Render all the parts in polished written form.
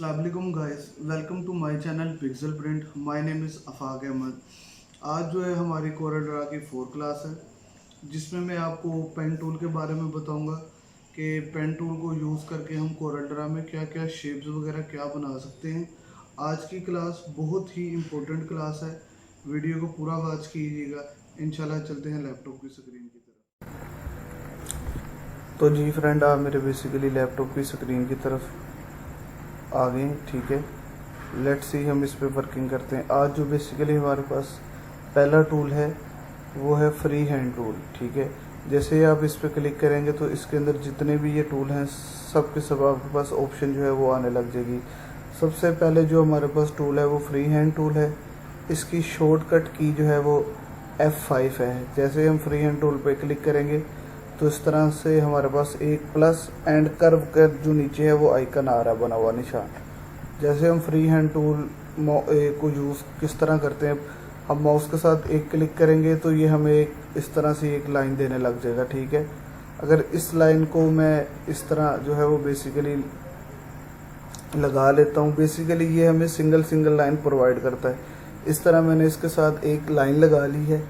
अस्सलामुअलैकुम guys, welcome to my channel pixel print. My name is Afaq Ahmad. आज जो है हमारी कोरल ड्रा की 4 क्लास है, जिसमें मैं आपको पेन टूल के बारे में बताऊंगा कि पेन टूल को यूज़ करके हम कोरल ड्रा में क्या क्या शेप्स वगैरह क्या बना सकते हैं। आज की क्लास बहुत ही इम्पोर्टेंट क्लास है, वीडियो को पूरा वॉच कीजिएगा। इंशाल्लाह चलते हैं लैपटॉप की स्क्रीन की तरफ। तो जी फ्रेंड, आप मेरे बेसिकली लैपटॉप की स्क्रीन की तरफ आ गए। ठीक है, लेट्स सी हम इस पे वर्किंग करते हैं। आज जो बेसिकली हमारे पास पहला टूल है वो है फ्री हैंड टूल। ठीक है, जैसे ही आप इस पे क्लिक करेंगे तो इसके अंदर जितने भी ये टूल हैं सब के सब आपके पास ऑप्शन जो है वो आने लग जाएगी। सबसे पहले जो हमारे पास टूल है वो फ्री हैंड टूल है। इसकी शॉर्टकट की जो है वो F5 है। जैसे हम फ्री हैंड टूल पे क्लिक करेंगे तो इस तरह से हमारे पास एक प्लस एंड कर्व का जो नीचे है वो आइकन आ रहा है, बना हुआ निशान। जैसे हम फ्री हैंड टूल को यूज़ किस तरह करते हैं, हम माउस के साथ एक क्लिक करेंगे तो ये हमें इस तरह से एक लाइन देने लग जाएगा। ठीक है, अगर इस लाइन को मैं इस तरह जो है वो बेसिकली लगा लेता हूँ, बेसिकली ये हमें सिंगल लाइन प्रोवाइड करता है। इस तरह मैंने इसके साथ एक लाइन लगा ली है।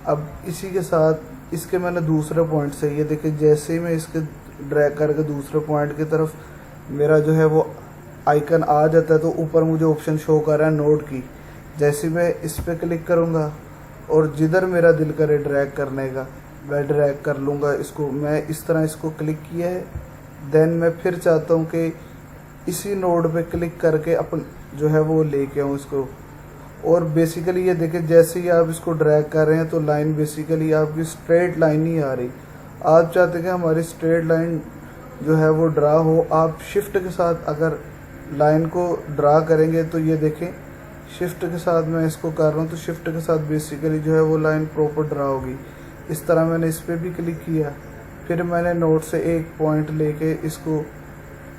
अब इसी के साथ इसके मैंने दूसरे पॉइंट से, ये देखिए, जैसे ही मैं इसके ड्रैग करके दूसरे पॉइंट की तरफ मेरा जो है वो आइकन आ जाता है तो ऊपर मुझे ऑप्शन शो कर रहा है नोड की। जैसे मैं इस पर क्लिक करूँगा और जिधर मेरा दिल करे ड्रैग करने का मैं ड्रैग कर लूँगा इसको। मैं इस तरह इसको क्लिक किया है, देन मैं फिर चाहता हूँ कि इसी नोड पे क्लिक करके अपन जो है वो लेके आऊँ इसको। और बेसिकली ये देखिए, जैसे ही आप इसको ड्रैग कर रहे हैं तो लाइन बेसिकली आपकी स्ट्रेट लाइन ही आ रही। आप चाहते हैं कि हमारी स्ट्रेट लाइन जो है वो ड्रा हो, आप शिफ्ट के साथ अगर लाइन को ड्रा करेंगे तो ये देखें, शिफ्ट के साथ मैं इसको कर रहा हूँ तो शिफ्ट के साथ बेसिकली जो है वो लाइन प्रॉपर ड्रा होगी। इस तरह मैंने इस पर भी क्लिक किया, फिर मैंने नोट से एक पॉइंट लेके इसको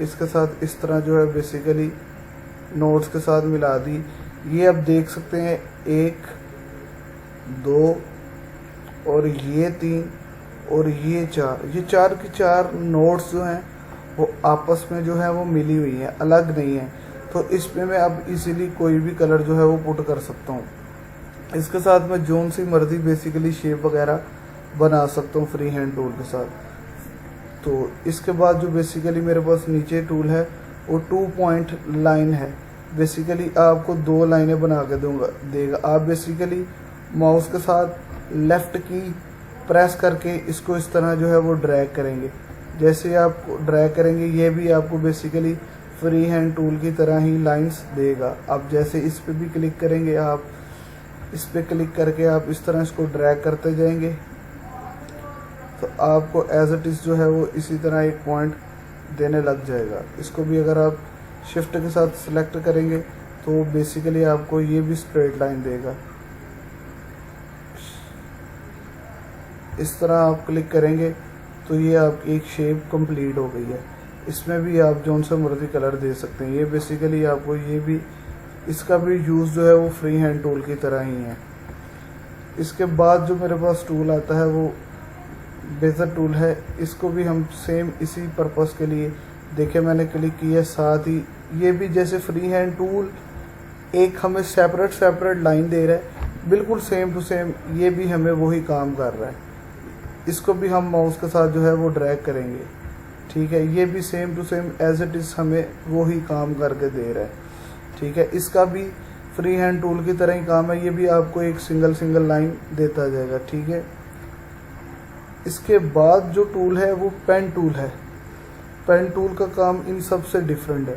इसके साथ इस तरह जो है बेसिकली नोट्स के साथ मिला दी। ये आप देख सकते हैं 1 2 और ये 3 और ये 4, ये 4 की 4 नोट्स जो हैं वो आपस में जो है वो मिली हुई हैं, अलग नहीं है। तो इस पे मैं अब इजीली कोई भी कलर जो है वो पुट कर सकता हूँ। इसके साथ मैं जोन सी मर्जी बेसिकली शेप वगैरह बना सकता हूँ फ्री हैंड टूल के साथ। तो इसके बाद जो बेसिकली मेरे पास नीचे टूल है वो 2 पॉइंट लाइन है। बेसिकली आपको 2 लाइनें बना के देगा। आप बेसिकली माउस के साथ लेफ़्ट की प्रेस करके इसको इस तरह जो है वो ड्रैग करेंगे। जैसे आप ड्रैग करेंगे ये भी आपको बेसिकली फ्री हैंड टूल की तरह ही लाइंस देगा। आप जैसे इस पे भी क्लिक करेंगे, आप इस पे क्लिक करके आप इस तरह इसको ड्रैग करते जाएंगे तो आपको एज इट इज़ जो है वो इसी तरह एक पॉइंट देने लग जाएगा। इसको भी अगर आप शिफ्ट के साथ सिलेक्ट करेंगे तो बेसिकली आपको ये भी स्ट्रेट लाइन देगा। इस तरह आप क्लिक करेंगे तो ये आपकी एक शेप कंप्लीट हो गई है। इसमें भी आप जोन से मर्जी कलर दे सकते हैं। ये बेसिकली आपको ये भी, इसका भी यूज़ जो है वो फ्री हैंड टूल की तरह ही है। इसके बाद जो मेरे पास टूल आता है वो बेजर टूल है। इसको भी हम सेम इसी पर्पस के लिए, देखिए मैंने क्लिक किया, साथ ही ये भी जैसे फ्री हैंड टूल एक हमें सेपरेट लाइन दे रहा है, बिल्कुल सेम टू सेम ये भी हमें वही काम कर रहा है। इसको भी हम माउस के साथ जो है वो ड्रैग करेंगे। ठीक है, ये भी same to same as it is हमें वही काम करके दे रहा है। ठीक है, इसका भी फ्री हैंड टूल की तरह ही काम है। ये भी आपको एक सिंगल लाइन देता जाएगा। ठीक है, इसके बाद जो टूल है वो पेन टूल है। पेन टूल का काम इन सब से डिफरेंट है।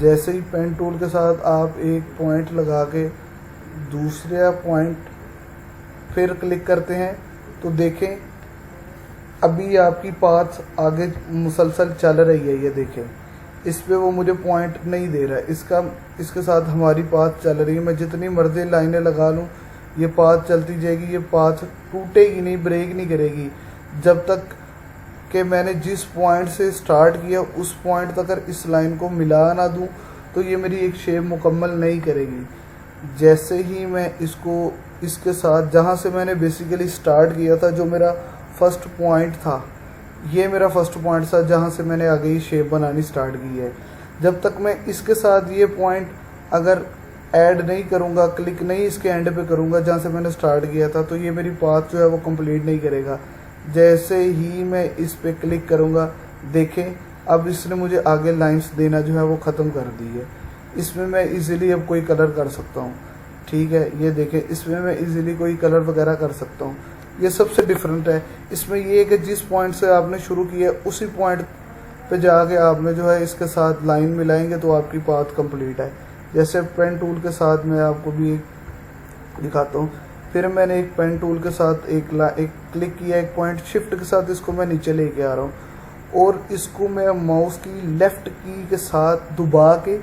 जैसे ही पेन टूल के साथ आप एक पॉइंट लगा के दूसरा पॉइंट फिर क्लिक करते हैं तो देखें अभी आपकी पाथ आगे मुसलसल चल रही है। ये देखें, इस पे वो मुझे पॉइंट नहीं दे रहा है। इसके साथ हमारी पाथ चल रही है। मैं जितनी मर्जी लाइनें लगा लूँ ये पाथ चलती जाएगी। ये पाथ टूटेगी नहीं, ब्रेक नहीं करेगी जब तक कि मैंने जिस पॉइंट से स्टार्ट किया उस पॉइंट तक अगर इस लाइन को मिला ना दूं तो ये मेरी एक शेप मुकम्मल नहीं करेगी। जैसे ही मैं इसको इसके साथ जहाँ से मैंने बेसिकली स्टार्ट किया था, जो मेरा फर्स्ट पॉइंट था, ये मेरा फर्स्ट पॉइंट था जहाँ से मैंने आगे ही शेप बनानी स्टार्ट की है। जब तक मैं इसके साथ ये पॉइंट अगर ऐड नहीं करूँगा, क्लिक नहीं इसके एंड पे करूँगा जहाँ से मैंने स्टार्ट किया था, तो ये मेरी पाथ जो है वो कंप्लीट नहीं करेगा। जैसे ही मैं इस पे क्लिक करूँगा, देखें अब इसने मुझे आगे लाइंस देना जो है वो ख़त्म कर दी है। इसमें मैं इजीली अब कोई कलर कर सकता हूँ, ठीक है। ये देखें, इसमें मैं इजीली कोई कलर वगैरह कर सकता हूँ। ये सबसे डिफरेंट है। इसमें ये है कि जिस पॉइंट से आपने शुरू किया उसी पॉइंट पे जाके आपने जो है इसके साथ लाइन मिलाएंगे तो आपकी पाथ कंप्लीट है। जैसे पेन टूल के साथ मैं आपको भी एक दिखाता हूँ। फिर मैंने एक पेन टूल के साथ एक क्लिक किया, एक पॉइंट, शिफ्ट के साथ इसको मैं नीचे लेके आ रहा हूँ और इसको मैं माउस की लेफ़्ट की के साथ दबा के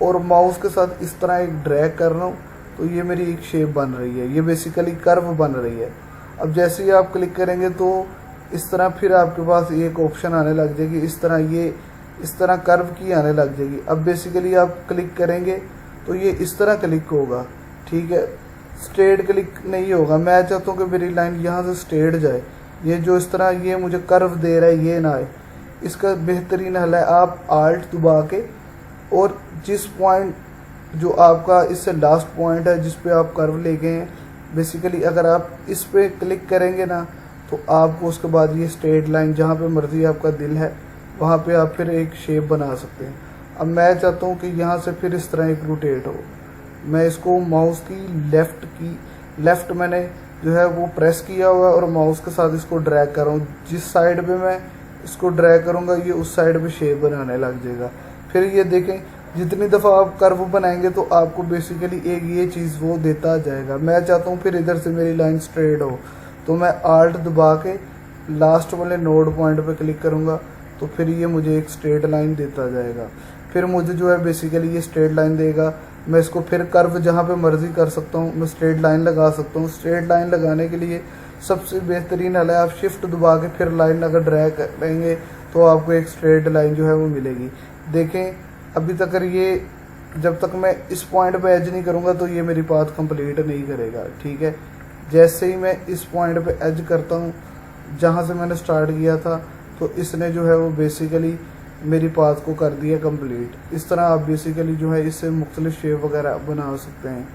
और माउस के साथ इस तरह एक ड्रैग कर रहा हूँ, तो ये मेरी एक शेप बन रही है। ये बेसिकली कर्व बन रही है। अब जैसे ही आप क्लिक करेंगे तो इस तरह फिर आपके पास एक ऑप्शन आने लग जाएगी, इस तरह कर्व की आने लग जाएगी। अब बेसिकली आप क्लिक करेंगे तो ये इस तरह क्लिक होगा, ठीक है, स्ट्रेट क्लिक नहीं होगा। मैं चाहता हूँ कि मेरी लाइन यहाँ से स्ट्रेट जाए। ये जो इस तरह ये मुझे कर्व दे रहा है ये ना आए। इसका बेहतरीन हल है, आप आल्ट दबा के और जिस पॉइंट जो आपका इससे लास्ट पॉइंट है जिस पे आप कर्व ले गए हैं, बेसिकली अगर आप इस पे क्लिक करेंगे ना तो आपको उसके बाद ये स्ट्रेट लाइन जहाँ पे मर्जी आपका दिल है वहाँ पे आप फिर एक शेप बना सकते हैं। अब मैं चाहता हूँ कि यहाँ से फिर इस तरह एक रोटेट हो। मैं इसको माउस की लेफ़्ट मैंने जो है वो प्रेस किया हुआ और माउस के साथ इसको ड्रैग कर रहा हूँ। जिस साइड पे मैं इसको ड्रैग करूँगा ये उस साइड पे शेप बनाने लग जाएगा। फिर ये देखें, जितनी दफ़ा आप कर्व बनाएंगे तो आपको बेसिकली एक ये चीज़ वो देता जाएगा। मैं चाहता हूँ फिर इधर से मेरी लाइन स्ट्रेट हो, तो मैं आल्ट दबा के लास्ट वाले नोड पॉइंट पे क्लिक करूँगा तो फिर ये मुझे एक स्ट्रेट लाइन देता जाएगा। फिर मुझे जो है बेसिकली ये स्ट्रेट लाइन देगा। मैं इसको फिर कर्व जहाँ पे मर्जी कर सकता हूँ, मैं स्ट्रेट लाइन लगा सकता हूँ। स्ट्रेट लाइन लगाने के लिए सबसे बेहतरीन हल है, आप शिफ्ट दबा के फिर लाइन अगर ड्रैग करेंगे तो आपको एक स्ट्रेट लाइन जो है वो मिलेगी। देखें, अभी तक ये जब तक मैं इस पॉइंट पे एज नहीं करूँगा तो ये मेरी पाथ कंप्लीट नहीं करेगा, ठीक है। जैसे ही मैं इस पॉइंट पे एज करता हूँ जहाँ से मैंने स्टार्ट किया था, तो इसने जो है वो बेसिकली मेरी पाथ को कर दिया कंप्लीट। इस तरह आप बेसिकली जो है इससे मुख्तलिफ शेप वगैरह बना सकते हैं।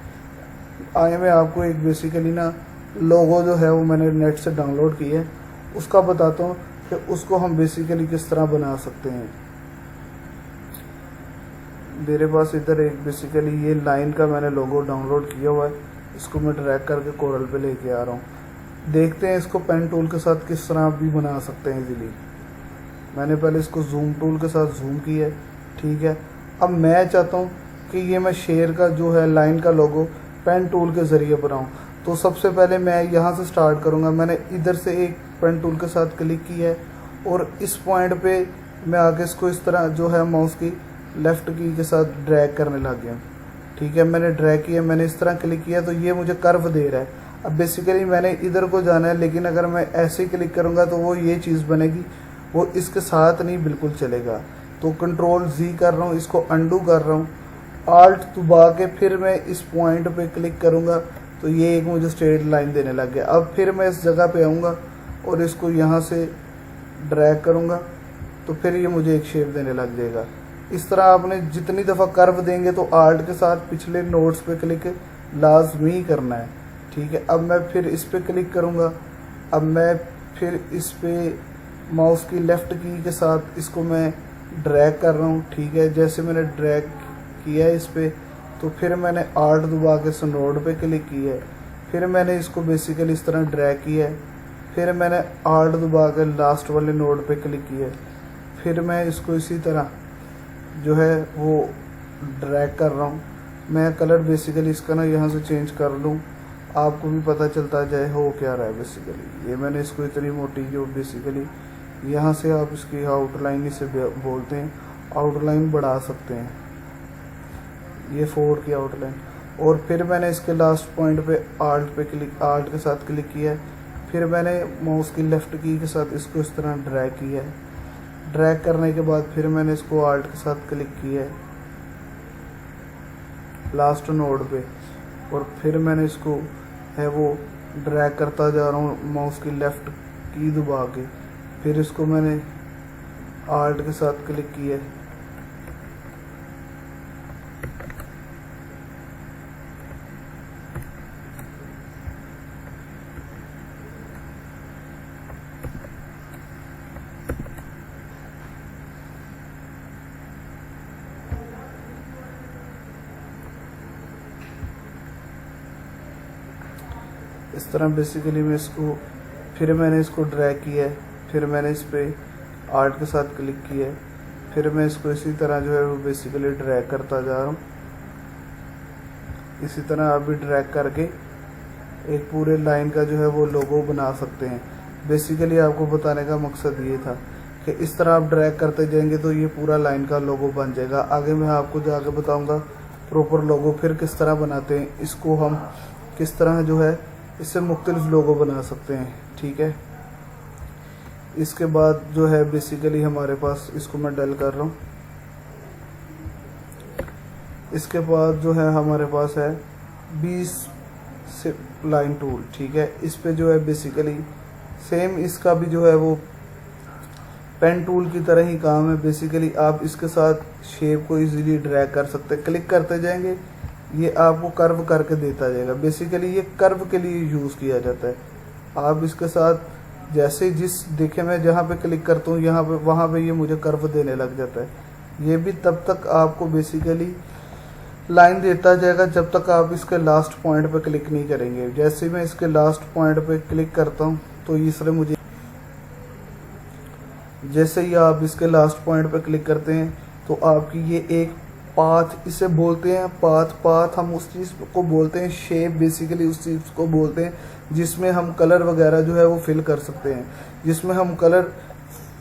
आगे मैं आपको एक बेसिकली ना लोगो जो है वो मैंने नेट से डाउनलोड किया है, उसका बताता हूँ कि उसको हम बेसिकली किस तरह बना सकते हैं। मेरे पास इधर एक बेसिकली ये लाइन का मैंने लोगो डाउनलोड किया हुआ है, इसको मैं ड्रैग करके कोरल पे लेके आ रहा हूँ। देखते हैं इसको पेन टूल के साथ किस तरह भी बना सकते हैं इजीली। मैंने पहले इसको जूम टूल के साथ जूम किया है, ठीक है। अब मैं चाहता हूँ कि ये मैं शेयर का जो है लाइन का लोगो पेन टूल के ज़रिए बनाऊँ। तो सबसे पहले मैं यहाँ से स्टार्ट करूँगा। मैंने इधर से एक पेन टूल के साथ क्लिक किया है और इस पॉइंट पे मैं आगे इसको इस तरह जो है माउस की लेफ़्ट की के साथ ड्रैग करने लग गया, ठीक है। मैंने ड्रैग किया, मैंने इस तरह क्लिक किया तो ये मुझे कर्व दे रहा है। अब बेसिकली मैंने इधर को जाना है, लेकिन अगर मैं ऐसे ही क्लिक करूँगा तो वो ये चीज़ बनेगी, वो इसके साथ नहीं बिल्कुल चलेगा। तो कंट्रोल Z कर रहा हूँ, इसको अंडू कर रहा हूँ, आल्ट दबा के फिर मैं इस पॉइंट पे क्लिक करूँगा तो ये एक मुझे स्ट्रेट लाइन देने लग गया। अब फिर मैं इस जगह पे आऊँगा और इसको यहाँ से ड्रैग करूँगा तो फिर ये मुझे एक शेप देने लग जाएगा। इस तरह आपने जितनी दफ़ा कर्व देंगे तो आल्ट के साथ पिछले नोट्स पे क्लिक लाजमी करना है, ठीक है। अब मैं फिर इस पे क्लिक करूँगा। अब मैं फिर इस पे माउस की लेफ़्ट की के साथ इसको मैं ड्रैग कर रहा हूँ, ठीक है। जैसे मैंने ड्रैग किया है इस पे तो फिर मैंने आल्ट दबा के इस नोड पे क्लिक किया है। फिर मैंने इसको बेसिकली इस तरह ड्रैग किया है। फिर मैंने आल्ट दबा के लास्ट वाले नोड पे क्लिक किया है। फिर मैं इसको इसी तरह जो है वो ड्रैग कर रहा हूँ। मैं कलर बेसिकली इसका ना यहाँ से चेंज कर लूँ, आपको भी पता चलता जाए हो क्या रहा है। बेसिकली ये मैंने इसको इतनी मोटी जो बेसिकली यहाँ से आप इसकी आउटलाइन इसे बोलते हैं, आउटलाइन बढ़ा सकते हैं, ये 4 की आउटलाइन। और फिर मैंने इसके लास्ट पॉइंट पे आल्ट के साथ क्लिक किया है। फिर मैंने माउस की लेफ़्ट की के साथ इसको इस तरह ड्रैग किया है। ड्रैग करने के बाद फिर मैंने इसको आल्ट के साथ क्लिक किया है लास्ट नोड पे और फिर मैंने इसको है वो ड्रैग करता जा रहा हूँ माउस की लेफ़्ट की दबा के। फिर इसको मैंने आल्ट के साथ क्लिक किया है। इस तरह बेसिकली मैं इसको फिर मैंने इसको ड्रैग किया है, फिर मैंने इस पर आर्ट के साथ क्लिक किया है, फिर मैं इसको इसी तरह जो है वो बेसिकली ड्रैग करता जा रहा हूँ। इसी तरह आप भी ड्रैग करके एक पूरे लाइन का जो है वो लोगो बना सकते हैं। बेसिकली आपको बताने का मकसद ये था कि इस तरह आप ड्रैग करते जाएंगे तो ये पूरा लाइन का लोगो बन जाएगा। आगे मैं आपको जाके बताऊंगा प्रॉपर लोगो फिर किस तरह बनाते हैं, इसको हम किस तरह जो है इससे मुख्तलिफ लोगो बना सकते हैं, ठीक है। इसके बाद जो है बेसिकली हमारे पास, इसको मैं डल कर रहा हूँ, इसके बाद जो है हमारे पास है 20 से लाइन टूल, ठीक है। इस पे जो है बेसिकली सेम इसका भी जो है वो पेन टूल की तरह ही काम है। बेसिकली आप इसके साथ शेप को इजीली ड्रैग कर सकते हैं, क्लिक करते जाएंगे ये आपको कर्व करके देता जाएगा। बेसिकली ये कर्व के लिए यूज़ किया जाता है। आप इसके साथ जैसे जिस देखे मैं जहाँ पे क्लिक करता हूँ यहाँ पे वहाँ पे ये मुझे कर्व देने लग जाता है। ये भी तब तक आपको बेसिकली लाइन देता जाएगा जब तक आप इसके लास्ट पॉइंट पे क्लिक नहीं करेंगे। जैसे मैं इसके लास्ट पॉइंट पे क्लिक करता हूँ तो इससे मुझे, जैसे ही आप इसके लास्ट पॉइंट पे क्लिक करते हैं तो आपकी ये एक पाथ, इसे बोलते हैं पाथ हम उस चीज़ को बोलते हैं। शेप बेसिकली उस चीज़ को बोलते हैं जिसमें हम कलर वगैरह जो है वो फिल कर सकते हैं। जिसमें हम कलर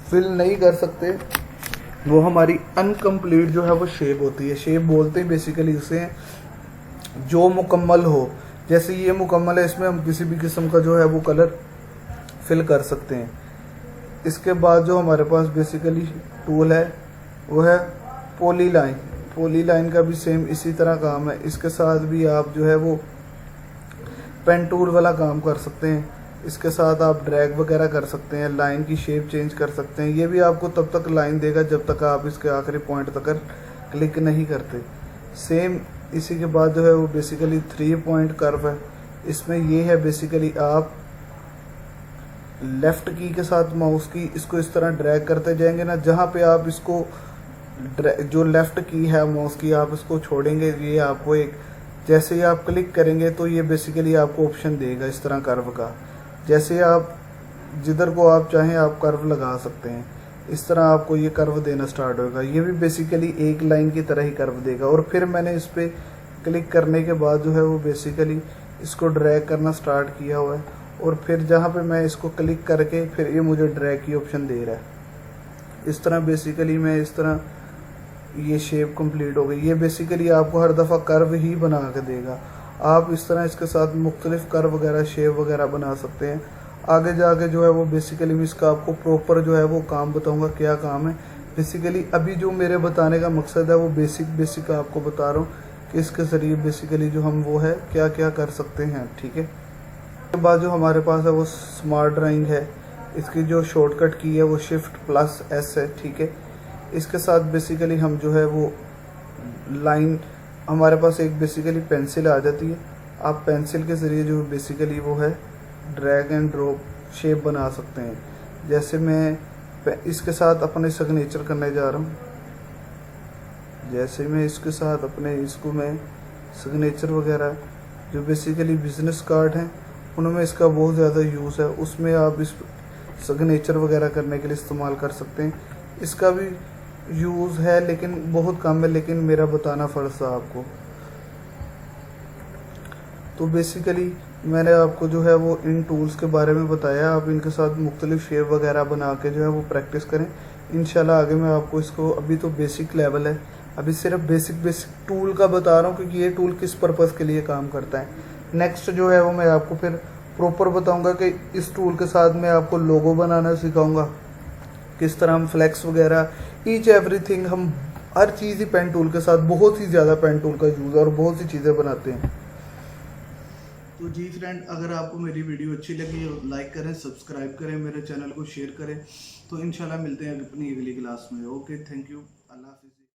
फिल नहीं कर सकते वो हमारी अनकम्प्लीट जो है वो शेप होती है। शेप बोलते हैं बेसिकली उसे जो मुकम्मल हो। जैसे ये मुकम्मल है, इसमें हम किसी भी किस्म का जो है वो कलर फिल कर सकते हैं। इसके बाद जो हमारे पास बेसिकली टूल है वो है पॉली लाइन। पॉली लाइन का भी सेम इसी तरह काम है। इसके साथ भी आप जो है वो पेन टूल वाला काम कर सकते हैं। इसके साथ आप ड्रैग वगैरह कर सकते हैं, लाइन की शेप चेंज कर सकते हैं। ये भी आपको तब तक लाइन देगा जब तक आप इसके आखिरी पॉइंट तक क्लिक नहीं करते। सेम इसी के बाद जो है वो बेसिकली 3 पॉइंट कर्व है। इसमें ये है बेसिकली आप लेफ़्ट की के साथ माउस की इसको इस तरह ड्रैग करते जाएंगे ना, जहाँ पे आप इसको जो लेफ़्ट की है माउस की आप इसको छोड़ेंगे, ये आपको एक जैसे ही आप क्लिक करेंगे तो ये बेसिकली आपको ऑप्शन देगा इस तरह कर्व का। जैसे आप जिधर को आप चाहें आप कर्व लगा सकते हैं। इस तरह आपको ये कर्व देना स्टार्ट होगा। ये भी बेसिकली एक लाइन की तरह ही कर्व देगा। और फिर मैंने इस पर क्लिक करने के बाद जो है वो बेसिकली इसको ड्रैग करना स्टार्ट किया हुआ है। और फिर जहाँ पे मैं इसको क्लिक करके फिर ये मुझे ड्रैग की ऑप्शन दे रहा है। इस तरह बेसिकली मैं इस तरह ये शेप कंप्लीट हो गई। ये बेसिकली आपको हर दफ़ा कर्व ही बना के देगा। आप इस तरह इसके साथ मुख्तलिफ कर्व वगैरह शेप वगैरह बना सकते हैं। आगे जाके जो है वो बेसिकली मैं इसका आपको प्रॉपर जो है वो काम बताऊंगा क्या काम है। बेसिकली अभी जो मेरे बताने का मकसद है वो बेसिक आपको बता रहा हूँ कि इसके ज़रिए बेसिकली जो हम वो है क्या क्या कर सकते हैं, ठीक है। उसके बाद जो हमारे पास है वो स्मार्ट ड्राइंग है। इसकी जो शॉर्टकट की है वो Shift+S है, ठीक है। इसके साथ बेसिकली हम जो है वो लाइन, हमारे पास एक बेसिकली पेंसिल आ जाती है। आप पेंसिल के ज़रिए जो बेसिकली वो है ड्रैग एंड ड्रॉप शेप बना सकते हैं। जैसे मैं इसके साथ अपने सिग्नेचर करने जा रहा हूँ, जैसे मैं इसके साथ अपने इसको मैं सिग्नेचर वगैरह जो बेसिकली बिजनेस कार्ड हैं उनमें इसका बहुत ज़्यादा यूज़ है। उसमें आप इस सिग्नेचर वगैरह करने के लिए इस्तेमाल कर सकते हैं। इसका भी यूज़ है लेकिन बहुत कम है, लेकिन मेरा बताना फ़र्ज़ था आपको। तो बेसिकली मैंने आपको जो है वो इन टूल्स के बारे में बताया। आप इनके साथ मुख्तलिफ शेप वगैरह बना के जो है वो प्रैक्टिस करें। इंशाल्लाह आगे मैं आपको इसको, अभी तो बेसिक लेवल है, अभी सिर्फ बेसिक टूल का बता रहा हूँ क्योंकि ये टूल किस पर्पज़ के लिए काम करता है। नेक्स्ट जो है वो मैं आपको फिर प्रॉपर बताऊँगा कि इस टूल के साथ मैं आपको लोगो बनाना सिखाऊँगा, किस तरह हम फ्लैक्स वगैरह ईच एवरीथिंग, हम हर चीज़ ही पेन टूल के साथ, बहुत ही ज़्यादा पेन टूल का यूज़ है और बहुत सी चीज़ें बनाते हैं। तो जी फ्रेंड, अगर आपको मेरी वीडियो अच्छी लगी हो लाइक करें, सब्सक्राइब करें, मेरे चैनल को शेयर करें। तो इंशाल्लाह मिलते हैं अपनी अगली क्लास में। ओके, थैंक यू, अल्लाह हाफिज़।